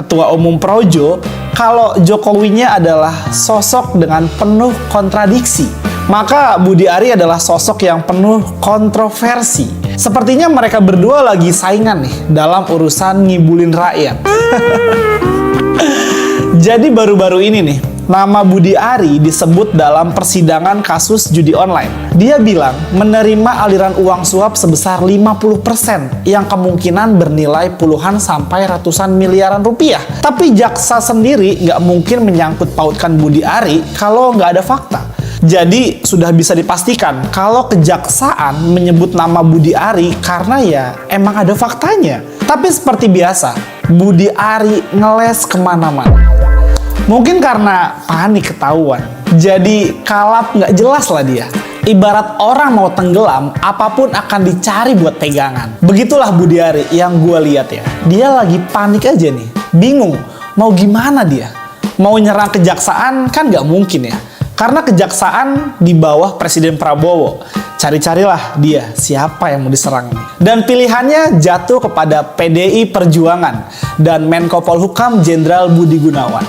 Ketua Umum Projo, kalau Jokowinya adalah sosok dengan penuh kontradiksi, maka Budi Ari adalah sosok yang penuh kontroversi. Sepertinya mereka berdua lagi saingan nih dalam urusan ngibulin rakyat. Jadi baru-baru ini nih, nama Budi Ari disebut dalam persidangan kasus judi online. Dia bilang menerima aliran uang suap sebesar 50% yang kemungkinan bernilai puluhan sampai ratusan miliaran rupiah. Tapi jaksa sendiri nggak mungkin menyangkut pautkan Budi Ari kalau nggak ada fakta. Jadi sudah bisa dipastikan kalau kejaksaan menyebut nama Budi Ari karena ya emang ada faktanya. Tapi seperti biasa, Budi Ari ngeles kemana-mana. Mungkin karena panik ketahuan, jadi kalap nggak jelas lah dia. Ibarat orang mau tenggelam, apapun akan dicari buat pegangan. Begitulah Budi Ari yang gue lihat ya. Dia lagi panik aja nih, bingung mau gimana dia. Mau nyerang kejaksaan kan nggak mungkin ya. Karena kejaksaan di bawah Presiden Prabowo. Cari-carilah dia siapa yang mau diserang nih. Dan pilihannya jatuh kepada PDI Perjuangan dan Menko Polhukam Jenderal Budi Gunawan.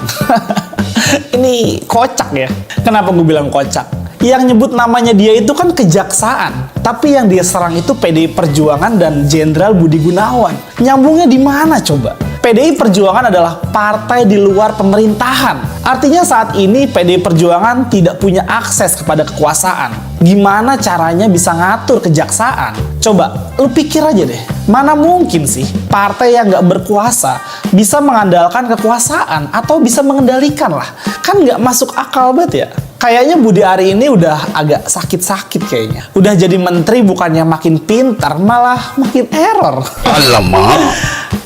Ini kocak ya. Kenapa gue bilang kocak? Yang nyebut namanya dia itu kan kejaksaan, tapi yang dia serang itu PDI Perjuangan dan Jenderal Budi Gunawan. Nyambungnya di mana coba? PDI Perjuangan adalah partai di luar pemerintahan. Artinya saat ini PDI Perjuangan tidak punya akses kepada kekuasaan. Gimana caranya bisa ngatur kejaksaan? Coba, lu pikir aja deh. Mana mungkin sih partai yang nggak berkuasa bisa mengandalkan kekuasaan atau bisa mengendalikan lah. Kan nggak masuk akal banget ya. Kayaknya Budi Ari ini udah agak sakit-sakit kayaknya. Udah jadi menteri bukannya makin pintar, malah makin error. Alamak.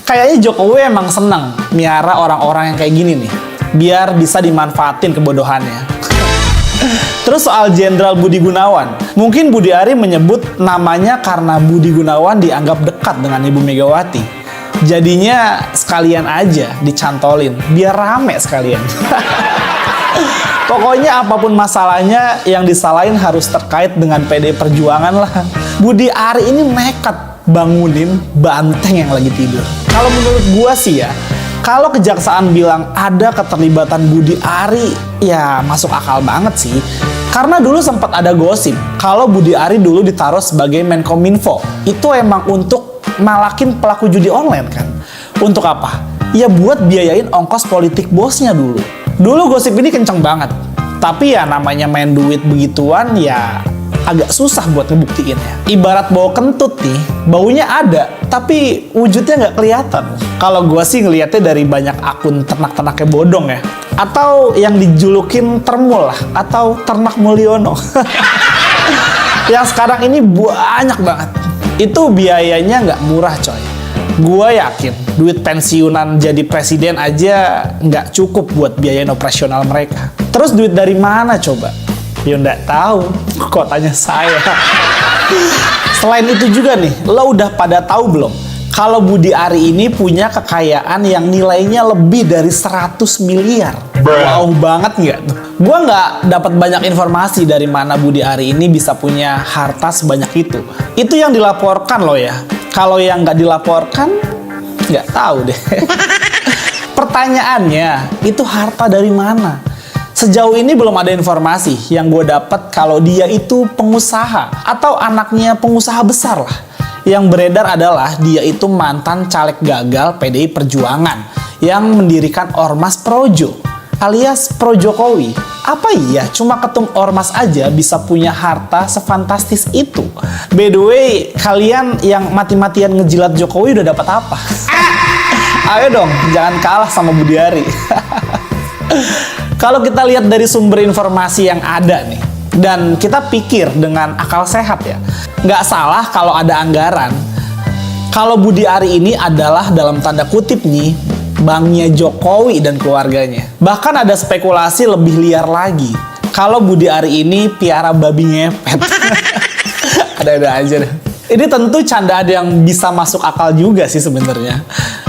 Kayaknya Jokowi emang seneng miara orang-orang yang kayak gini nih, biar bisa dimanfaatin kebodohannya. Terus soal Jenderal Budi Gunawan, mungkin Budi Ari menyebut namanya karena Budi Gunawan dianggap dekat dengan Ibu Megawati. Jadinya sekalian aja dicantolin, biar rame sekalian. Pokoknya apapun masalahnya, yang disalahin harus terkait dengan PDI Perjuangan lah. Budi Ari ini nekat bangunin banteng yang lagi tidur. Kalau menurut gua sih ya, kalau kejaksaan bilang ada keterlibatan Budi Ari, ya masuk akal banget sih. Karena dulu sempat ada gosip kalau Budi Ari dulu ditaruh sebagai Menkominfo. Itu emang untuk malakin pelaku judi online kan. Untuk apa? Ya buat biayain ongkos politik bosnya dulu. Dulu gosip ini kenceng banget. Tapi ya namanya main duit begituan ya agak susah buat ngebuktiin ya. Ibarat bau kentut nih, baunya ada, tapi wujudnya nggak kelihatan. Kalau gue sih ngelihatnya dari banyak akun ternak-ternaknya bodong ya. Atau yang dijulukin Termul lah, atau Ternak Mulyono. Yang sekarang ini banyak banget. Itu biayanya nggak murah coy. Gue yakin duit pensiunan jadi presiden aja nggak cukup buat biayain operasional mereka. Terus duit dari mana coba? Ya nggak tahu, kok tanya saya. Selain itu juga nih, lo udah pada tahu belum? Kalau Budi Ari ini punya kekayaan yang nilainya lebih dari 100 miliar. Wow banget nggak tuh? Gue nggak dapat banyak informasi dari mana Budi Ari ini bisa punya harta sebanyak itu. Itu yang dilaporkan loh ya. Kalau yang nggak dilaporkan, nggak tahu deh. Pertanyaannya, itu harta dari mana? Sejauh ini belum ada informasi yang gue dapat kalau dia itu pengusaha atau anaknya pengusaha besar lah. Yang beredar adalah dia itu mantan caleg gagal PDI Perjuangan yang mendirikan Ormas Projo alias Pro Jokowi. Apa iya cuma ketum Ormas aja bisa punya harta sefantastis itu? By the way, kalian yang mati-matian ngejilat Jokowi udah dapat apa? Ayo dong, jangan kalah sama Budi Ari. Kalau kita lihat dari sumber informasi yang ada nih, dan kita pikir dengan akal sehat ya, nggak salah kalau ada anggaran. Kalau Budi Ari ini adalah dalam tanda kutip nih, banknya Jokowi dan keluarganya. Bahkan ada spekulasi lebih liar lagi. Kalau Budi Ari ini piara babi ngepet. Ada-ada aja deh. Ini tentu candaan yang bisa masuk akal juga sih sebenarnya.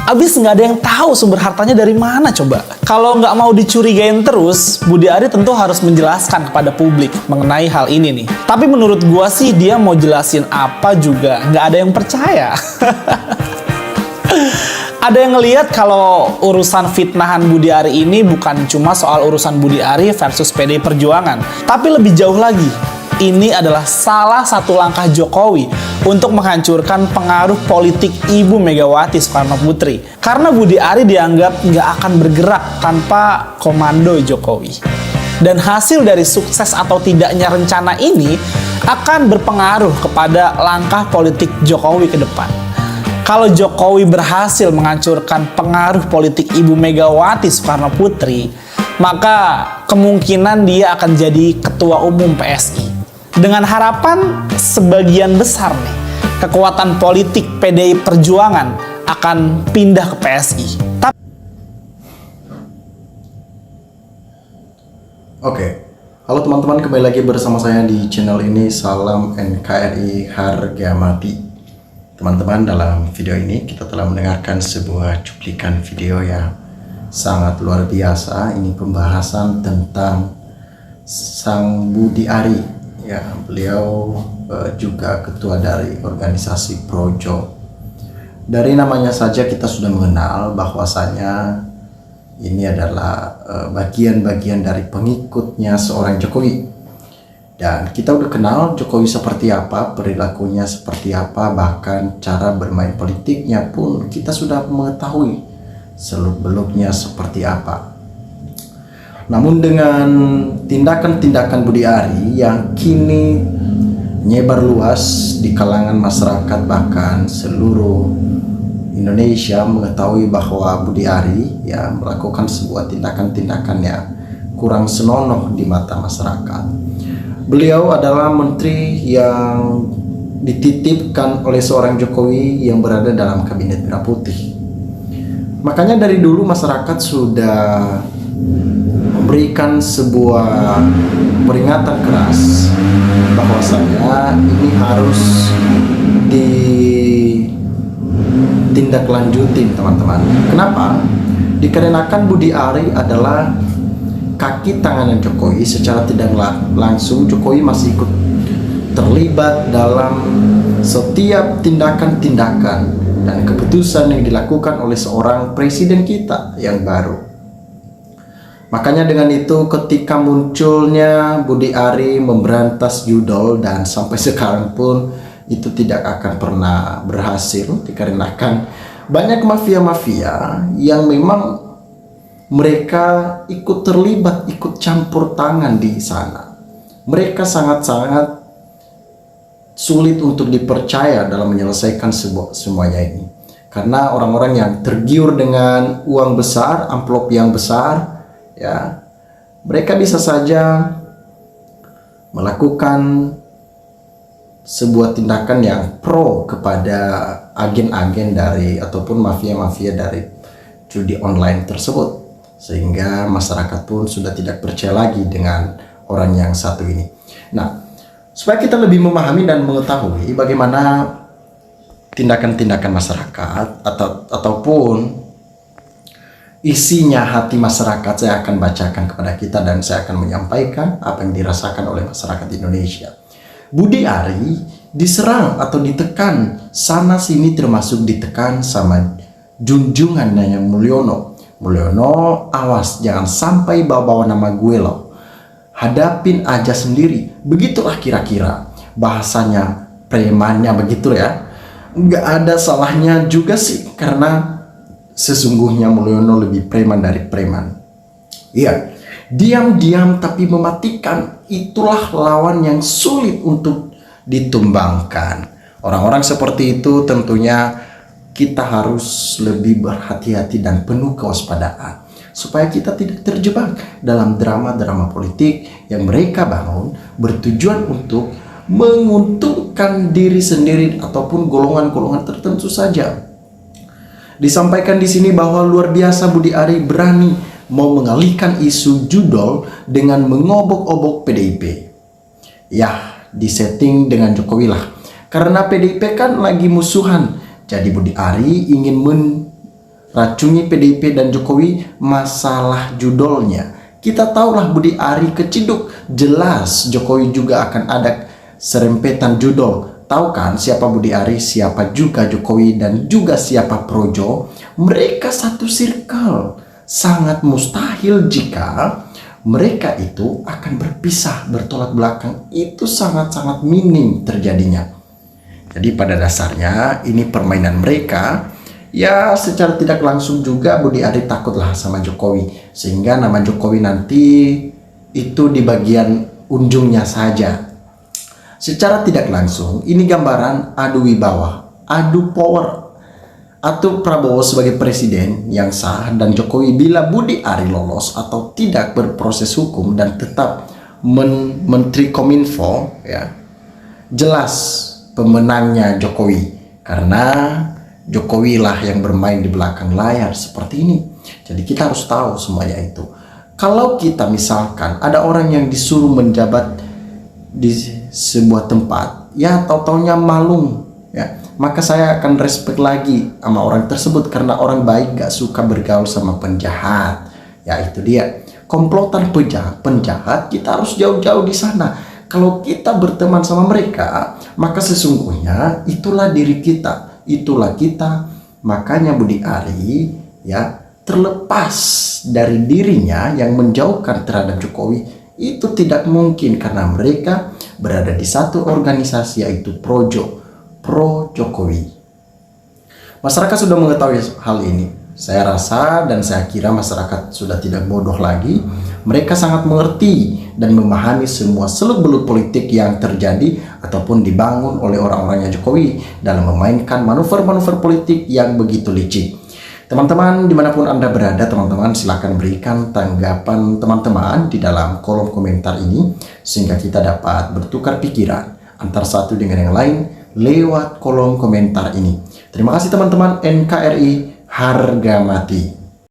Abis nggak ada yang tahu sumber hartanya dari mana coba. Kalau nggak mau dicurigain terus, Budi Ari tentu harus menjelaskan kepada publik mengenai hal ini nih. Tapi menurut gua sih dia mau jelasin apa juga nggak ada yang percaya. Ada yang ngelihat kalau urusan fitnahan Budi Ari ini bukan cuma soal urusan Budi Ari versus PDI Perjuangan, tapi lebih jauh lagi. Ini adalah salah satu langkah Jokowi untuk menghancurkan pengaruh politik Ibu Megawati Soekarno Putri. Karena Budi Ari dianggap nggak akan bergerak tanpa komando Jokowi. Dan hasil dari sukses atau tidaknya rencana ini akan berpengaruh kepada langkah politik Jokowi ke depan. Kalau Jokowi berhasil menghancurkan pengaruh politik Ibu Megawati Soekarno Putri, maka kemungkinan dia akan jadi ketua umum PSI. Dengan harapan sebagian besar nih, kekuatan politik PDI Perjuangan akan pindah ke PSI. Oke, halo teman-teman, kembali lagi bersama saya di channel ini. Salam NKRI harga mati. Teman-teman, dalam video ini kita telah mendengarkan sebuah cuplikan video yang sangat luar biasa. Ini pembahasan tentang Sang Budi Ari. Ya, beliau juga ketua dari organisasi Projo. Dari namanya saja kita sudah mengenal bahwasanya ini adalah bagian-bagian dari pengikutnya seorang Jokowi. Dan kita udah kenal Jokowi seperti apa, perilakunya seperti apa, bahkan cara bermain politiknya pun kita sudah mengetahui seluk-beluknya seperti apa. Namun dengan tindakan-tindakan Budi Ari yang kini nyebar luas di kalangan masyarakat, bahkan seluruh Indonesia mengetahui bahwa Budi Ari ya melakukan sebuah tindakan-tindakan yang kurang senonoh di mata masyarakat. Beliau adalah menteri yang dititipkan oleh seorang Jokowi yang berada dalam kabinet merah putih. Makanya dari dulu masyarakat sudah memberikan sebuah peringatan keras bahwasanya ini harus ditindaklanjutin, teman-teman. Kenapa? Dikarenakan Budi Ari adalah kaki tangan Jokowi. Secara tidak langsung Jokowi masih ikut terlibat dalam setiap tindakan-tindakan dan keputusan yang dilakukan oleh seorang presiden kita yang baru. Makanya dengan itu ketika munculnya Budi Ari memberantas judol, dan sampai sekarang pun itu tidak akan pernah berhasil dikarenakan banyak mafia-mafia yang memang mereka ikut terlibat, ikut campur tangan di sana. Mereka sangat-sangat sulit untuk dipercaya dalam menyelesaikan semuanya ini. Karena orang-orang yang tergiur dengan uang besar, amplop yang besar, ya, mereka bisa saja melakukan sebuah tindakan yang pro kepada agen-agen dari ataupun mafia-mafia dari judi online tersebut, sehingga masyarakat pun sudah tidak percaya lagi dengan orang yang satu ini. Nah, supaya kita lebih memahami dan mengetahui bagaimana tindakan-tindakan masyarakat ataupun isinya hati masyarakat, saya akan bacakan kepada kita dan saya akan menyampaikan apa yang dirasakan oleh masyarakat Indonesia. Budi Ari diserang atau ditekan sana sini, termasuk ditekan sama junjungannya Mulyono. Mulyono, awas jangan sampai bawa-bawa nama gue loh. Hadapin aja sendiri. Begitulah kira-kira bahasanya premannya begitu ya. Nggak ada salahnya juga sih, karena sesungguhnya Mulyono lebih preman dari preman. Iya, diam-diam tapi mematikan, itulah lawan yang sulit untuk ditumbangkan. Orang-orang seperti itu tentunya kita harus lebih berhati-hati dan penuh kewaspadaan supaya kita tidak terjebak dalam drama-drama politik yang mereka bangun bertujuan untuk menguntungkan diri sendiri ataupun golongan-golongan tertentu saja. Disampaikan di sini bahwa luar biasa Budi Ari berani mau mengalihkan isu judol dengan mengobok-obok PDIP. Ya, disetting dengan Jokowi lah. Karena PDIP kan lagi musuhan. Jadi Budi Ari ingin meracuni PDIP dan Jokowi masalah judolnya. Kita tahulah Budi Ari keciduk. Jelas Jokowi juga akan ada serempetan judol. Tahu kan siapa Budi Ari, siapa juga Jokowi, dan juga siapa Projo? Mereka satu circle. Sangat mustahil jika mereka itu akan berpisah, bertolak belakang. Itu sangat-sangat minim terjadinya. Jadi pada dasarnya ini permainan mereka. Ya secara tidak langsung juga Budi Ari takutlah sama Jokowi. Sehingga nama Jokowi nanti itu di bagian ujungnya saja. Secara tidak langsung ini gambaran adu wibawa, adu power. Atau Prabowo sebagai presiden yang sah dan Jokowi bila Budi Ari lolos atau tidak berproses hukum dan tetap Menteri Kominfo, ya jelas pemenangnya Jokowi karena Jokowi lah yang bermain di belakang layar seperti ini. Jadi kita harus tahu semuanya itu. Kalau kita misalkan ada orang yang disuruh menjabat di sebuah tempat, ya tau-taunya malung, ya maka saya akan respect lagi sama orang tersebut karena orang baik gak suka bergaul sama penjahat. Ya itu dia, komplotan penjahat kita harus jauh-jauh di sana. Kalau kita berteman sama mereka, maka sesungguhnya itulah diri kita, itulah kita. Makanya Budi Ari ya terlepas dari dirinya yang menjauhkan terhadap Jokowi itu tidak mungkin karena mereka berada di satu organisasi yaitu pro Jokowi. Masyarakat sudah mengetahui hal ini. Saya rasa dan saya kira masyarakat sudah tidak bodoh lagi. Mereka sangat mengerti dan memahami semua seluk-beluk politik yang terjadi ataupun dibangun oleh orang-orangnya Jokowi dalam memainkan manuver-manuver politik yang begitu licik. Teman-teman dimanapun Anda berada, teman-teman silahkan berikan tanggapan teman-teman di dalam kolom komentar ini sehingga kita dapat bertukar pikiran antara satu dengan yang lain lewat kolom komentar ini. Terima kasih teman-teman. NKRI harga mati.